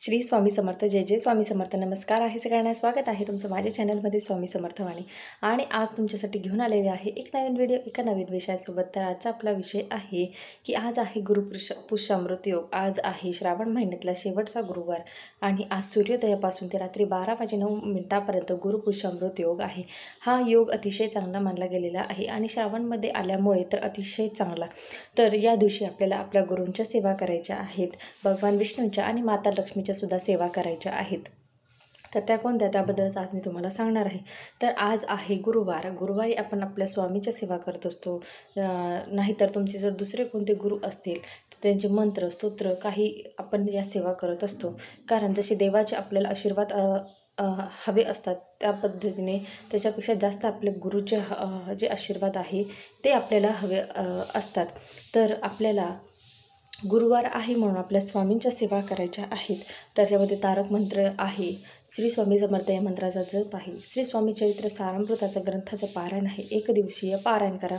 श्री स्वामी समर्थ. जय जय स्वामी समर्थ. नमस्कार आहे सगळ्यांना, स्वागत आहे तुमचं माझ्या चॅनलमध्ये स्वामी समर्थवाणी. आणि आज तुमच्यासाठी घेऊन आलेले आहे एक नवीन व्हिडिओ एका नवीन विषयासोबत. तर आजचा आपला विषय आहे की आज आहे पुष्यामृत योग. आज आहे श्रावण महिन्यातला शेवटचा गुरुवार आणि आज सूर्योदयापासून ते रात्री 12:09 गुरुपुष्यामृत योग आहे. हा योग अतिशय चांगला मानला गेलेला आहे आणि श्रावणमध्ये आल्यामुळे तर अतिशय चांगला. तर या दिवशी आपल्याला आपल्या गुरूंच्या सेवा करायच्या आहेत, भगवान विष्णूंच्या आणि माता लक्ष्मीच्या सुद्धा सेवा करायच्या आहेत. तर त्या कोणत्या, त्याबद्दलच आज मी तुम्हाला सांगणार आहे. तर आज आहे गुरुवार. गुरुवारी आपण आपल्या स्वामीच्या सेवा करत असतो. नाहीतर तुमचे जर दुसरे कोणते गुरु असतील तर त्यांचे मंत्र स्तोत्र काही आपण या सेवा करत असतो. कारण जसे देवाचे आपल्याला आशीर्वाद हवे असतात त्या पद्धतीने त्याच्यापेक्षा जास्त आपले गुरुचे जे आशीर्वाद आहे ते आपल्याला हवे असतात. तर आपल्याला गुरुवार आहे म्हणून आपल्या स्वामींच्या सेवा करायच्या आहेत. त्याच्यामध्ये तारक मंत्र आहे, श्री स्वामी समर्थ या मंत्राचा जप आहे, श्री स्वामी चरित्र सारामृताचा ग्रंथाचं पारायण आहे, एकदिवसीय पारायण करा.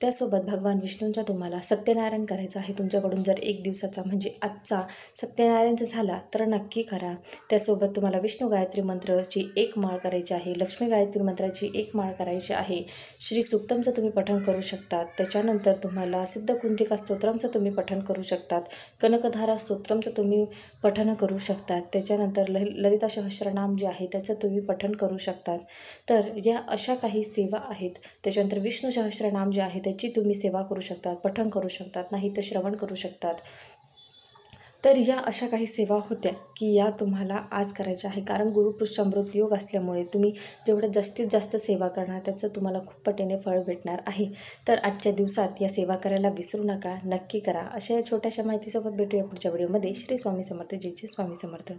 त्यासोबत भगवान विष्णूंचा तुम्हाला सत्यनारायण करायचं आहे. तुमच्याकडून जर एक दिवसाचा म्हणजे आजचा सत्यनारायणचा झाला तर नक्की करा. त्यासोबत तुम्हाला विष्णू गायत्री मंत्राची एक माळ करायची आहे, लक्ष्मी गायत्री मंत्राची एक माळ करायची आहे, श्री सुक्तमचं तुम्ही पठण करू शकतात. त्याच्यानंतर तुम्हाला सिद्ध कुंतिका स्तोत्रमचं तुम्ही पठण करू शकतात, कनकधारा स्तोत्रमचं तुम्ही पठण करू शकतात. त्याच्यानंतर ललिता सहस्रनाम जे आहे त्याचं तुम्ही पठण करू शकतात. तर या अशा काही सेवा आहेत. त्याच्यानंतर विष्णू सहस्रनाम जे आहे त्याची तुम्ही सेवा करू शकतात, पठण करू शकतात, नाही तर श्रवण करू शकतात. तर या अशा काही सेवा होत्या की या तुम्हाला आज करायच्या आहे. कारण गुरुपुष्यामृत योग असल्यामुळे तुम्ही जेवढं जास्तीत जास्त सेवा करणार त्याचं तुम्हाला खूप पटीने फळ भेटणार आहे. तर आजच्या दिवसात या सेवा करायला विसरू नका, नक्की करा. अशा छोट्याशा माहितीसोबत भेटूया पुढच्या व्हिडिओमध्ये. श्री स्वामी समर्थ. जय जय स्वामी समर्थ.